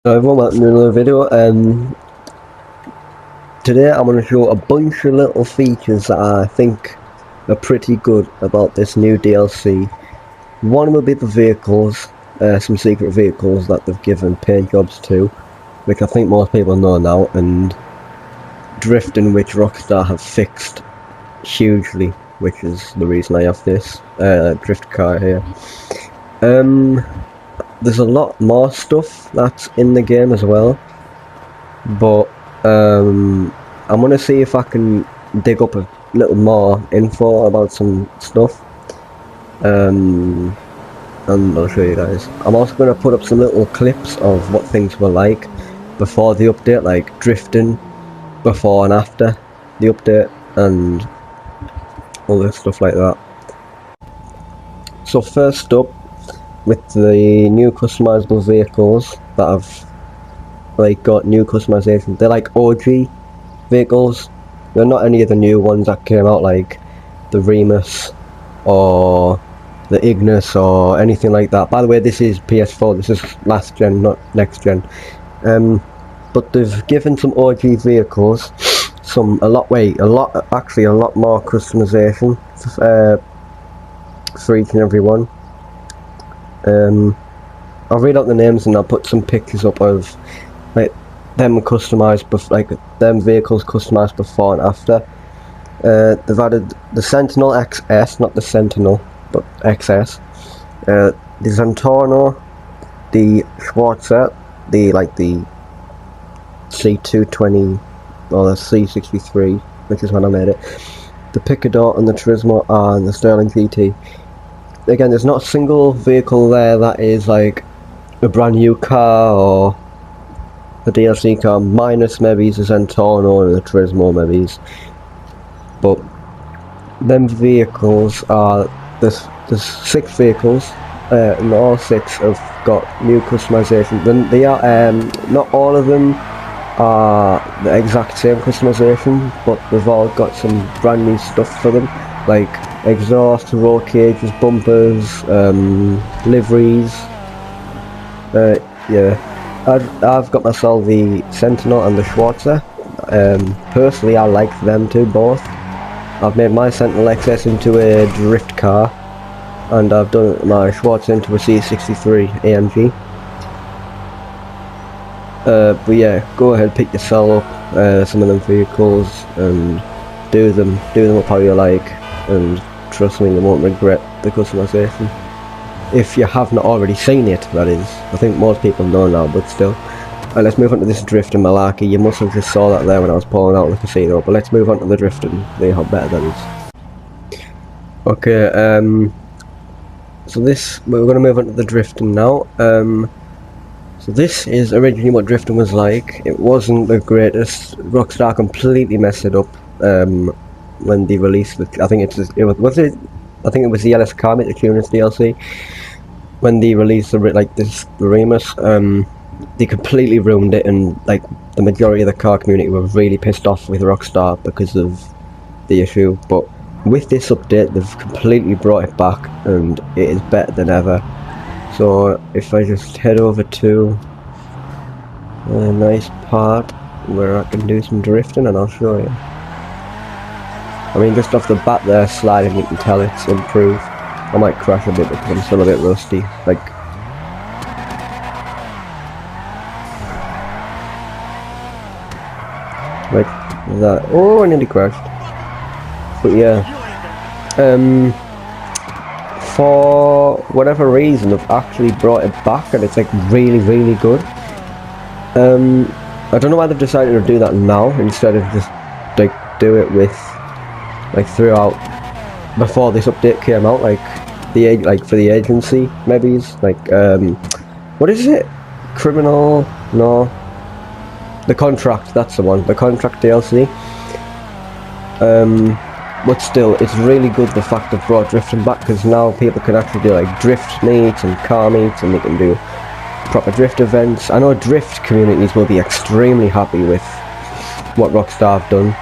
Hello everyone, welcome to another video. Today I'm going to show a bunch of little features that I think are pretty good about this new DLC. One will be the vehicles, some secret vehicles that they've given paint jobs to, which I think most people know now, and drifting, which Rockstar have fixed hugely, which is the reason I have this drift car here. There's a lot more stuff that's in the game as well, but I'm gonna see if I can dig up a little more info about some stuff, and I'll show you guys. I'm also gonna put up some little clips of what things were like before the update, like drifting before and after the update and all this stuff like that. So first up, with the new customizable vehicles that have got new customization, they're like OG vehicles. They're not any of the new ones that came out, like the Remus or the Ignis or anything like that. By the way, this is PS4, this is last gen, not next gen. But they've given some OG vehicles a lot more customization for each and every one. I'll read out the names and I'll put some pictures up of them customized, them vehicles customized before and after. They've added the Sentinel XS, not the Sentinel, but XS. The Zentorno, the Schwarzer, the C220 or the C63, which is when I made it. The Picador and the Turismo and the Sterling GT. Again, there's not a single vehicle there that is like a brand new car or a DLC car, minus maybe the Zentorno and the Turismo maybe. But them vehicles are, there's 6 vehicles, and all 6 have got new customization. Then they are, not all of them are the exact same customization, but they've all got some brand new stuff for them, like exhaust, roll cages, bumpers, liveries. Yeah, I've got myself the Sentinel and the Schwarzer. Personally, I like them too, both. I've made my Sentinel XS into a drift car, and I've done my Schwarzer into a C63 AMG. But yeah, go ahead, pick yourself up some of them vehicles and do them up how you like, and trust me, you won't regret the customization. If you have not already seen it, that is. I think most people know now, but still. Let's move on to this drifting malarkey. You must have just saw that there when I was pulling out the casino, but let's move on to the drifting, see how better that is. Okay, so we're going to move on to the drifting now. So this is originally what drifting was like. It wasn't the greatest. Rockstar completely messed it up when they released it. I think it was the LS Carmit, the Tunis DLC. When they released the Remus, they completely ruined it, and the majority of the car community were really pissed off with Rockstar because of the issue. But with this update, they've completely brought it back, and it is better than ever. So if I just head over to a nice part where I can do some drifting, and I'll show you. I mean, just off the bat there, sliding, you can tell it's improved. I might crash a bit because I'm still a bit rusty. Like that. Oh, I nearly crashed. But yeah, for whatever reason, I've actually brought it back, and it's really, really good. I don't know why they've decided to do that now instead of just do it with throughout before this update came out, for the agency maybe. What is it? Criminal? No. The Contract, that's the one. The Contract DLC. But still, it's really good the fact they've brought drifting back, because now people can actually do drift meets and car meets, and they can do proper drift events. I know drift communities will be extremely happy with what Rockstar have done.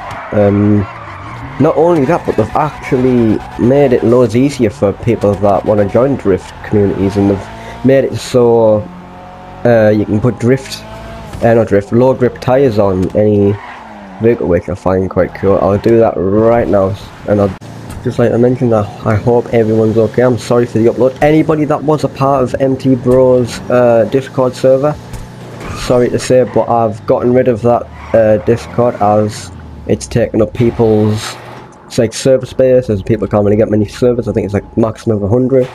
Not only that, but they've actually made it loads easier for people that want to join drift communities, and they've made it so you can put drift not drift, low grip tyres on any vehicle, which I find quite cool. I'll do that right now, and I'll just like I mentioned that I hope everyone's okay. I'm sorry for the upload. Anybody that was a part of MT Bros Discord server, sorry to say, but I've gotten rid of that Discord as it's taken up people's server space, as people can't really get many servers. I think it's like maximum of 100.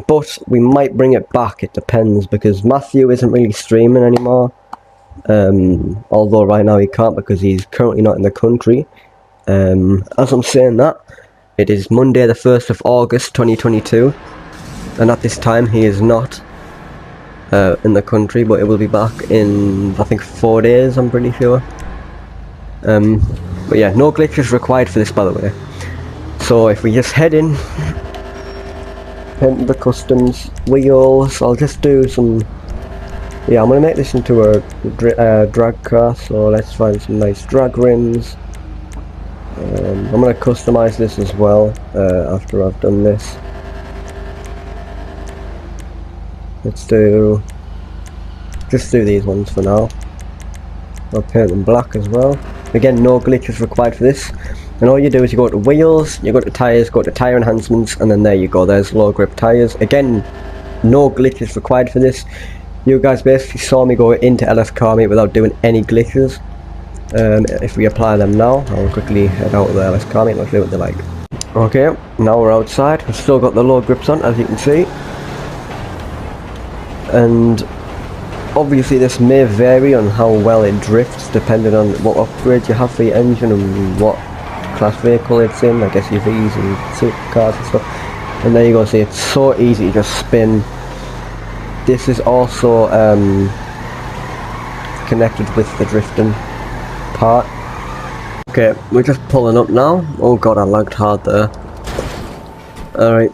But we might bring it back, it depends, because Matthew isn't really streaming anymore. Although right now he can't because he's currently not in the country. As I'm saying that, it is Monday the 1st of August 2022, and at this time he is not in the country, but it will be back in, I think, 4 days, I'm pretty sure. But yeah, no glitches required for this, by the way. So if we just head in the customs wheels, I'll just do some, yeah, I'm going to make this into a drag car, so let's find some nice drag rims. I'm going to customize this as well after I've done this. Let's just do these ones for now. I'll paint them black as well. Again, no glitches required for this. And all you do is you go to wheels, you go to tyres, go to tyre enhancements, and then there you go, there's low grip tyres. Again, no glitches required for this. You guys basically saw me go into LS Car Meet without doing any glitches. If we apply them now, I'll quickly head out of the LS Car Meet and I'll show you what they're like. Okay, now we're outside. We've still got the low grips on, as you can see. And obviously this may vary on how well it drifts depending on what upgrades you have for your engine and what class vehicle it's in, like SUVs and supercars and stuff. And there you go, see, it's so easy to just spin. This is also connected with the drifting part. Okay, we're just pulling up now. Oh god, I lagged hard there. Alright,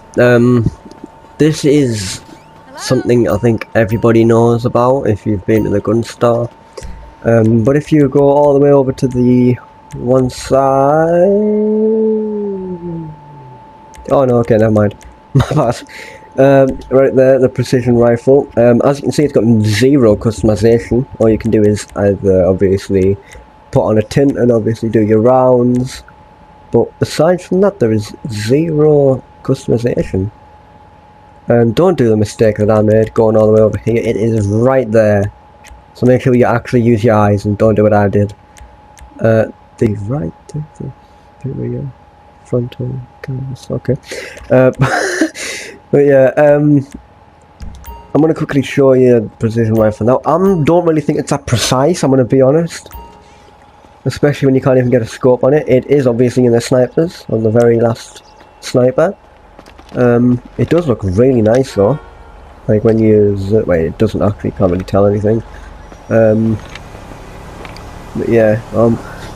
this is something I think everybody knows about if you've been to the gun store. But if you go all the way over to the one side... Oh no, okay, never mind. My bad. Right there, the precision rifle. As you can see, it's got 0 customization. All you can do is either obviously put on a tint and obviously do your rounds. But aside from that, there is 0 customization. Don't do the mistake that I made going all the way over here. It is right there. So make sure you actually use your eyes and don't do what I did. The right, here we go. Frontal canvas, okay. But yeah, I'm gonna quickly show you the precision rifle now. I don't really think it's that precise, I'm gonna be honest. Especially when you can't even get a scope on it. It is obviously in the snipers, on the very last sniper. It does look really nice though. Like when you use it, wait, it doesn't actually, can't really tell anything. But yeah,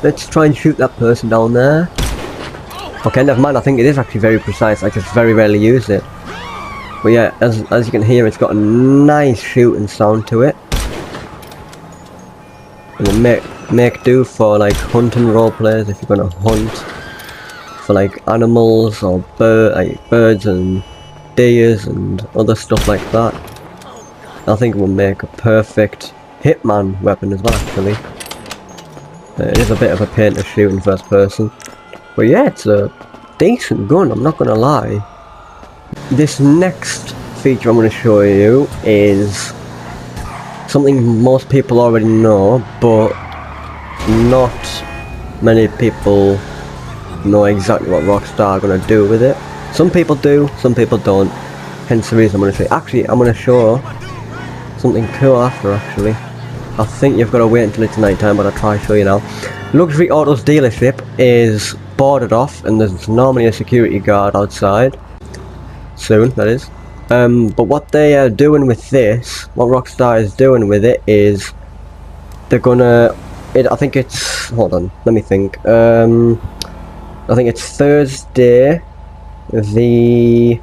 let's try and shoot that person down there. Okay, never mind, I think it is actually very precise, I just very rarely use it. But yeah, as you can hear, it's got a nice shooting sound to it. It will make do for like hunting role players if you're gonna hunt for like animals or birds and deers and other stuff like that. I think it will make a perfect hitman weapon as well, actually. It is a bit of a pain to shoot in first person. But yeah, it's a decent gun, I'm not gonna lie. This next feature I'm going to show you is something most people already know, but not many people know exactly what Rockstar are going to do with it. Some people do, some people don't, hence the reason I'm going to show you. Actually, I'm going to show something cool after, actually. I think you've got to wait until it's night time, but I'll try to show you now. Luxury Autos dealership is boarded off, and there's normally a security guard outside. Soon, that is. But what they are doing with this, what Rockstar is doing with it is they're gonna, I think it's, hold on, let me think. I think it's Thursday the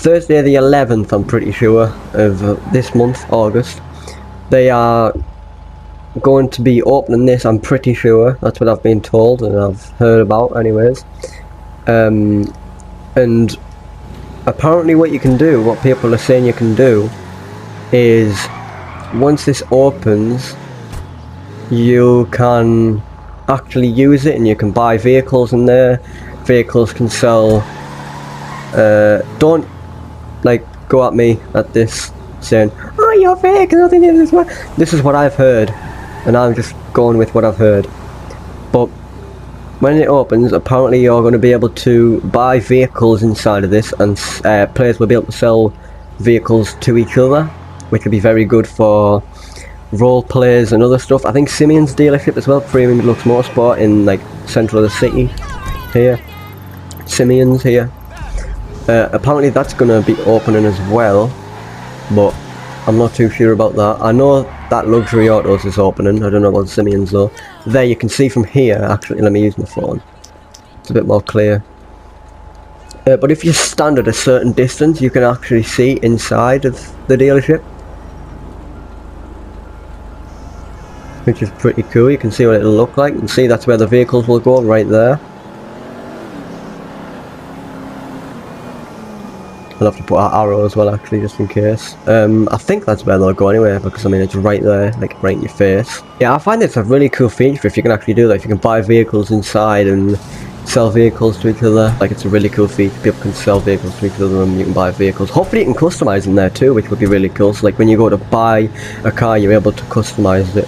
11th, I'm pretty sure, of this month, August. They are going to be opening this, I'm pretty sure. That's what I've been told and I've heard about anyways. And apparently what you can do, what people are saying you can do, is once this opens, you can actually use it and you can buy vehicles in there. Vehicles can sell. Don't like go at me at this saying, oh, you're fake, nothing in this one. This is what I've heard, and I'm just going with what I've heard. But when it opens, apparently you're going to be able to buy vehicles inside of this, and players will be able to sell vehicles to each other, which will be very good for role players and other stuff. I think Simeon's dealership as well, Premium Deluxe Motorsport in like central of the city here. Simeon's here. Apparently that's going to be opening as well, but I'm not too sure about that. I know that Luxury Autos is opening, I don't know about Simeon's though. There you can see from here, actually let me use my phone, it's a bit more clear. But if you stand at a certain distance you can actually see inside of the dealership, which is pretty cool. You can see what it'll look like, and see that's where the vehicles will go, right there. I'll have to put an arrow as well actually, just in case. I think that's where they'll go anyway, because I mean it's right there, like right in your face. Yeah, I find it's a really cool feature if you can actually do that, if you can buy vehicles inside and sell vehicles to each other. Like, it's a really cool feature. People can sell vehicles to each other and you can buy vehicles. Hopefully you can customize in there too, which would be really cool. So like when you go to buy a car, you're able to customize it.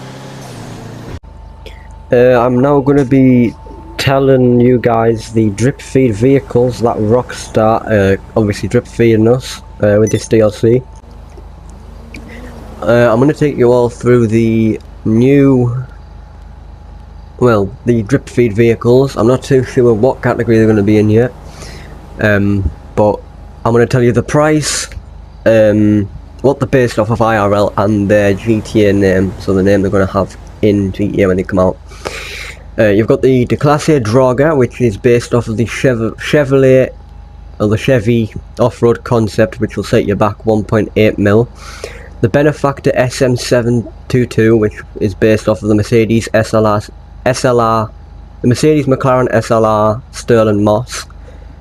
I'm now going to be telling you guys the drip feed vehicles that Rockstar obviously drip feeding us with this DLC. I'm going to take you all through the new, well, the drip feed vehicles. I'm not too sure what category they're going to be in yet, but I'm going to tell you the price, what they're based off of IRL, and their GTA name, so the name they're going to have in GTA when they come out. You've got the Declasse Draga, which is based off of the Chevrolet, or the Chevy off-road concept, which will set you back 1.8 mil. The Benefactor SM722, which is based off of the Mercedes SLR, the Mercedes McLaren SLR Sterling Moss.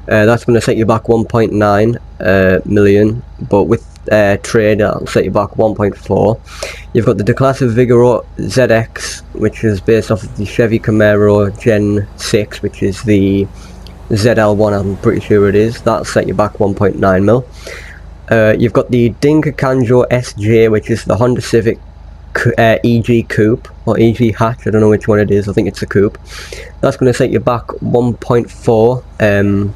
That's going to set you back 1.9 million, but with trade that'll set you back 1.4. You've got the Declasse Vigoro ZX, which is based off of the Chevy Camaro Gen 6, which is the ZL1, I'm pretty sure it is. That'll set you back 1.9 mil. You've got the Dinka Kanjo SJ, which is the Honda Civic EG Coupe, or EG Hatch, I don't know which one it is, I think it's a Coupe. That's going to set you back 1.4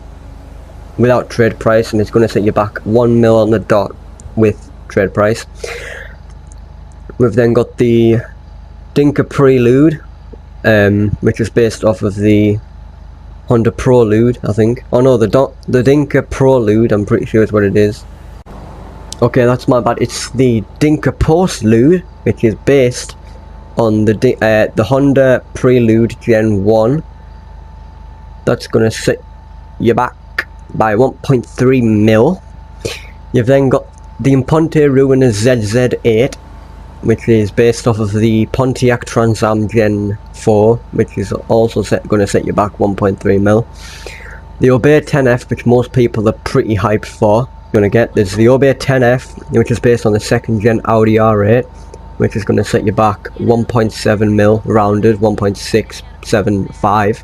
without trade price, and it's going to set you back 1 mil on the dot with trade price. We've then got the Dinka Prelude, which is based off of the Honda Prolude, I think. Oh no, the Dinka Prolude, I'm pretty sure is what it is. Okay, that's my bad. It's the Dinka Postlude, which is based on the Honda Prelude Gen 1. That's going to set you back by 1.3 mil. You've then got the Imponte Ruiner ZZ8, which is based off of the Pontiac Trans Am Gen 4, which is also going to set you back 1.3 mil. The Obey 10F, which most people are pretty hyped for, going to get. There's the Obey 10F, which is based on the second gen Audi R8, which is going to set you back 1.7 mil, rounded 1.675.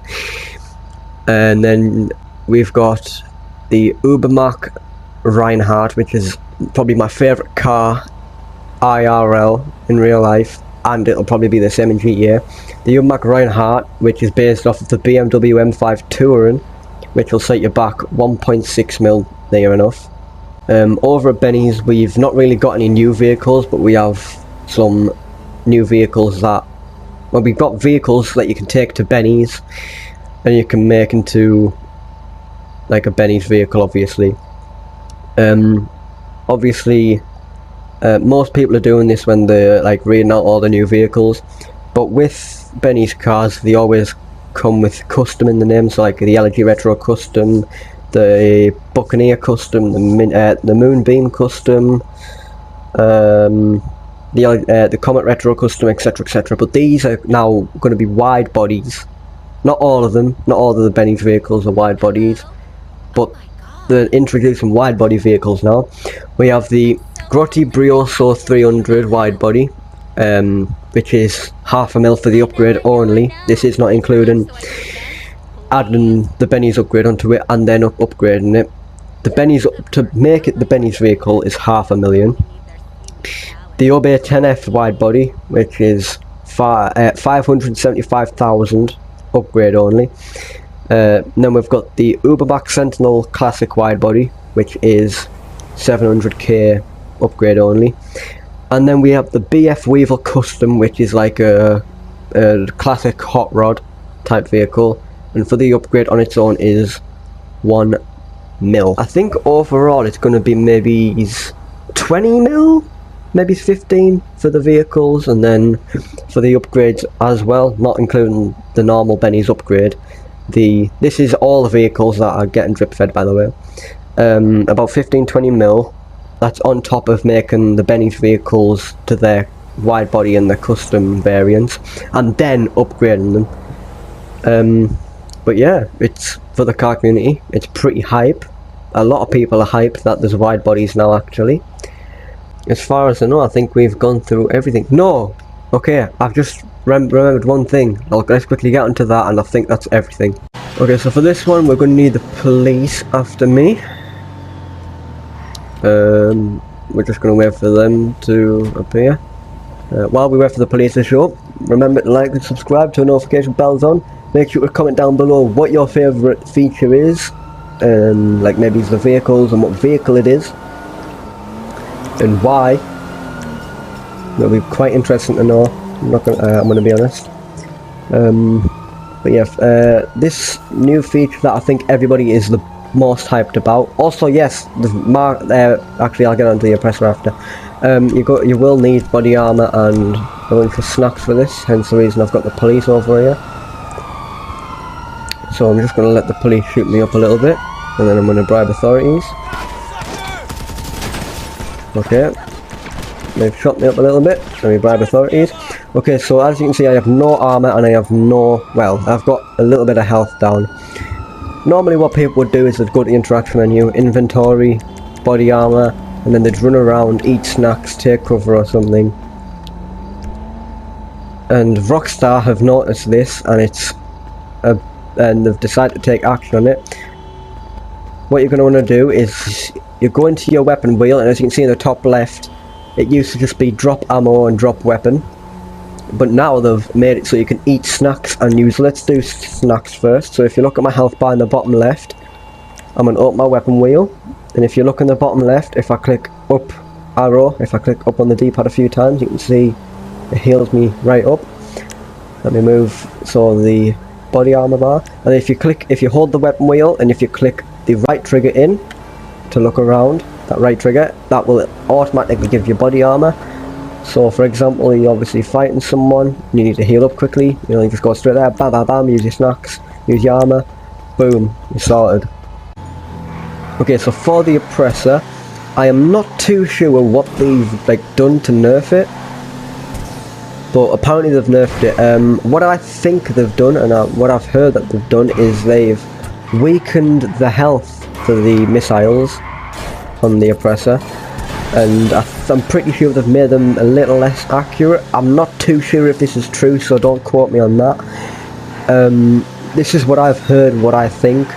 And then we've got the Ubermac Reinhardt, which is probably my favourite car IRL in real life, and it'll probably be the same in GTA. The Ubermac Reinhardt, which is based off of the BMW M5 Touring, which will set you back 1.6 mil near enough. Over at Benny's, we've not really got any new vehicles, but we have some new vehicles that, well, we've got vehicles that you can take to Benny's and you can make into like a Benny's vehicle, obviously. Most people are doing this when they're like reading out all the new vehicles, but with Benny's cars they always come with custom in the name, so like the LG Retro Custom, the Buccaneer Custom, the Moonbeam Custom, the Comet Retro Custom, etc, etc. But these are now going to be wide bodies. Not all of them, not all of the Benny's vehicles are wide bodies, but the introducing wide body vehicles now. We have the Grotti Brioso 300 wide body, which is $500,000 for the upgrade only. This is not including adding the Benny's upgrade onto it and then upgrading it. The Benny's, to make it the Benny's vehicle, is $500,000. The Obey 10F wide body, which is 575,000 upgrade only. Then we've got the Uberback Sentinel Classic wide body, which is 700k upgrade only. And then we have the BF Weevil Custom, which is like a classic hot rod type vehicle, and for the upgrade on its own is $1 mil. I think overall it's going to be maybe 20 mil, maybe 15 for the vehicles, and then for the upgrades as well, not including the normal Benny's upgrade. This is all the vehicles that are getting drip fed, by the way. About 15-20 mil. That's on top of making the Benny's vehicles to their wide body and the custom variants, and then upgrading them. But yeah, it's for the car community. It's pretty hype. A lot of people are hyped that there's wide bodies now. Actually, as far as I know, I think we've gone through everything. No, okay, I've just remembered one thing. Let's quickly get into that, and I think that's everything. Okay, so for this one, we're going to need the police after me. We're just going to wait for them to appear. While we wait for the police to show up, remember to like and subscribe, turn notification bells on. Make sure to comment down below what your favourite feature is, like maybe it's the vehicles and what vehicle it is, and why. It'll be quite interesting to know. I'm gonna be honest. But yeah, this new feature that I think everybody is the most hyped about. Also, yes, the actually I'll get onto the oppressor after. You will need body armor and a bunch of snacks for this, hence the reason I've got the police over here. So I'm just going to let the police shoot me up a little bit, and then I'm going to bribe authorities. Okay, they've shot me up a little bit, so we bribe authorities. Okay, so as you can see, I have no armor and I have no, well, I've got a little bit of health down. Normally what people would do is they'd go to the interaction menu, inventory, body armor, and then they'd run around, eat snacks, take cover or something. And Rockstar have noticed this, and and they've decided to take action on it. What you're going to want to do is you go into your weapon wheel, and as you can see in the top left, it used to just be drop ammo and drop weapon, but now they've made it so you can eat snacks and use. Let's do snacks first. So if you look at my health bar in the bottom left, I'm going to open my weapon wheel, and if you look in the bottom left, if I click up arrow, if I click up on the D-pad a few times, you can see it heals me right up. Let me move so the body armor bar, and if you hold the weapon wheel and if you click the right trigger in to look around, that right trigger, that will automatically give you body armor. So for example, you're obviously fighting someone, you need to heal up quickly, you just go straight there, bam bam bam, use your snacks, use your armor, boom, you're sorted. Okay, so for the oppressor, I am not too sure what they've done to nerf it, but apparently they've nerfed it. What I think they've done, and what I've heard that they've done, is they've weakened the health for the missiles on the oppressor, and I'm pretty sure they've made them a little less accurate. I'm not too sure if this is true, so don't quote me on that. This is what I've heard, what I think.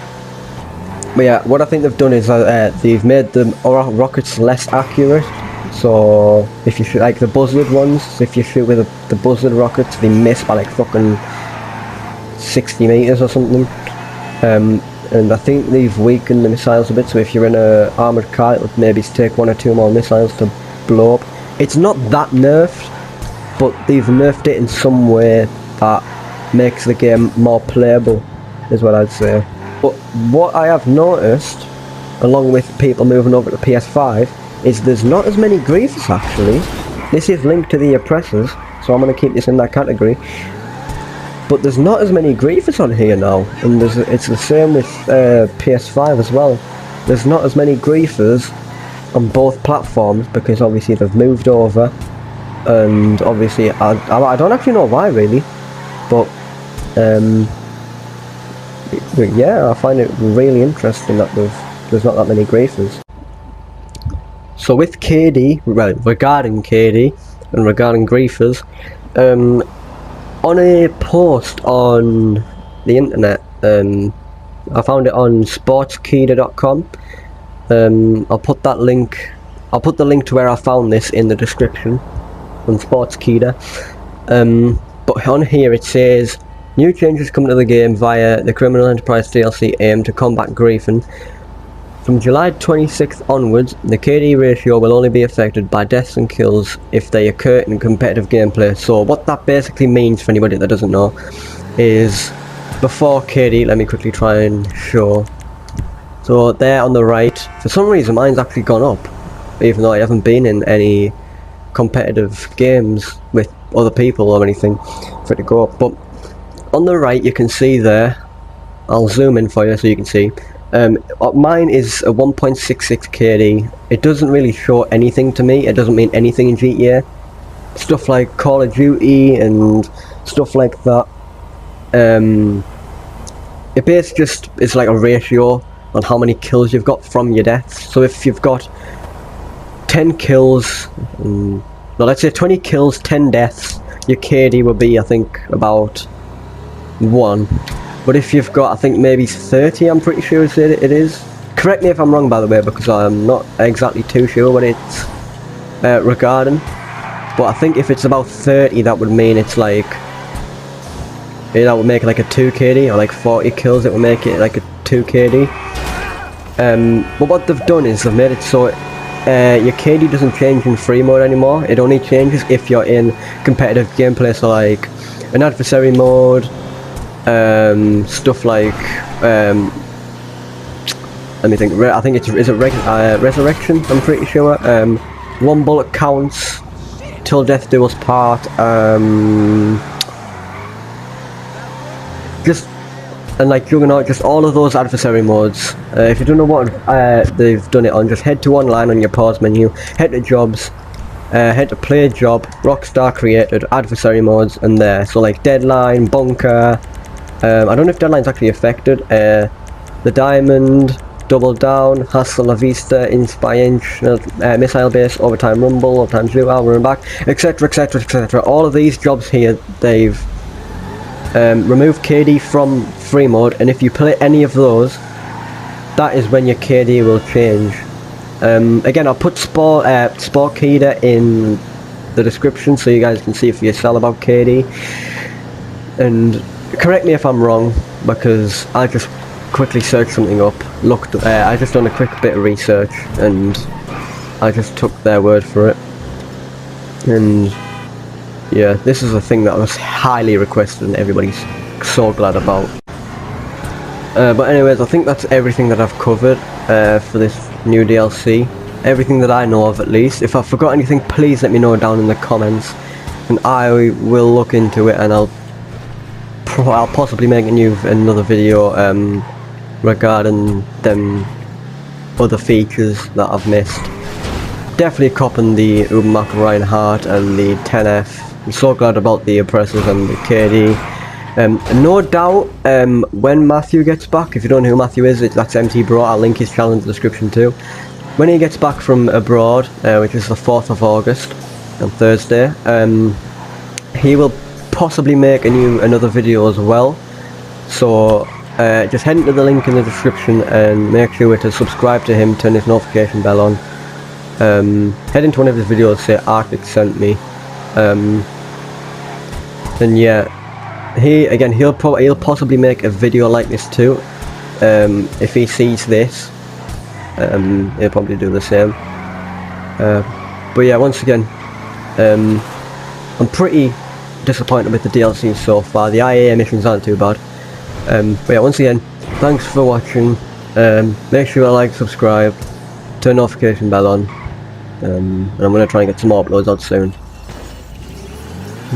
But yeah, what I think they've done is they've made the rockets less accurate. So if you shoot the buzzard ones, if you shoot with the buzzard rockets, they miss by fucking 60 meters or something. And I think they've weakened the missiles a bit, so if you're in a armoured car, it would maybe take 1 or 2 more missiles to blow up. It's not that nerfed, but they've nerfed it in some way that makes the game more playable, is what I'd say. But what I have noticed, along with people moving over to PS5, is there's not as many griefers actually. This is linked to the oppressors, so I'm going to keep this in that category. But there's not as many griefers on here now, and it's the same with PS5 as well. There's not as many griefers on both platforms because obviously they've moved over, and obviously I don't actually know why really, but yeah, I find it really interesting that they've there's not that many griefers. So with KD, well, regarding KD and regarding griefers, on a post on the internet, I found it on sportskeeda.com. I'll put the link to where I found this in the description on Sportskeeda. But on here it says, new changes come to the game via the Criminal Enterprise DLC aimed to combat griefing. From July 26th onwards, the KD ratio will only be affected by deaths and kills if they occur in competitive gameplay. So what that basically means, for anybody that doesn't know, is before KD, let me quickly try and show. So there on the right, for some reason mine's actually gone up, even though I haven't been in any competitive games with other people or anything for it to go up. But on the right you can see there, I'll zoom in for you so you can see, mine is a 1.66 KD. It doesn't really show anything to me, it doesn't mean anything in GTA. Stuff like Call of Duty and stuff like that, it basically just is like a ratio on how many kills you've got from your deaths. So if you've got 10 kills, well, let's say 20 kills, 10 deaths, your KD will be, I think, about 1. But if you've got, I think, maybe 30, I'm pretty sure it is. Correct me if I'm wrong, by the way, because I'm not exactly too sure what it's regarding. But I think if it's about 30, that would mean it's like, that would make it like a 2 KD, or like 40 kills, it would make it like a 2 KD. But what they've done is they've made it so your KD doesn't change in free mode anymore. It only changes if you're in competitive gameplay, so like an adversary mode, stuff like, let me think, I think is it Resurrection, I'm pretty sure, 1 bullet counts, till death do us part, and like Juggernaut, just all of those adversary modes. If you don't know what they've done it on, just head to online on your pause menu, head to jobs, head to play job, Rockstar created adversary modes, and there. So like Deadline, Bunker, I don't know if Deadline's actually affected, the Diamond, Double Down, Hustle La Vista, Inch by Inch, Missile Base, Overtime Rumble, Overtime Shootout, Run Back, etc, etc, etc. All of these jobs here, they've remove KD from free mode, and if you play any of those, that is when your KD will change. Again, I'll put Sportskeeda in the description so you guys can see for yourself about KD. And correct me if I'm wrong, because I just quickly searched something up, I just done a quick bit of research, and I just took their word for it. And yeah, this is a thing that was highly requested and everybody's so glad about. But anyways, I think that's everything that I've covered for this new DLC. Everything that I know of, at least. If I forgot anything, please let me know down in the comments, and I will look into it, and I'll possibly make another video regarding them other features that I've missed. Definitely copping the Ubermac Reinhardt and the 10F. I'm so glad about the oppressors and the KD. No doubt, when Matthew gets back, if you don't know who Matthew is, that's MT Bro, I'll link his channel in the description too. When he gets back from abroad, which is the 4th of August, on Thursday, he will possibly make another video as well. So just head into the link in the description and make sure to subscribe to him, turn his notification bell on. Head into one of his videos, say Arctic sent me. And yeah, he'll possibly make a video like this too, if he sees this. He'll probably do the same. But yeah, once again, I'm pretty disappointed with the DLC so far. The IAA missions aren't too bad. But yeah, once again, thanks for watching. Make sure to like, subscribe, turn notification bell on, and I'm going to try and get some more uploads out soon.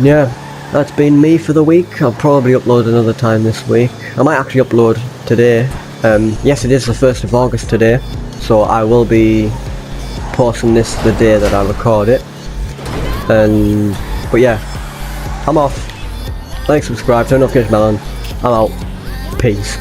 Yeah, that's been me for the week. I'll probably upload another time this week. I might actually upload today. Yes, it is the 1st of August today, so I will be posting this the day that I record it. But yeah, I'm off. Like, subscribe, turn notification bell on. I'm out. Peace.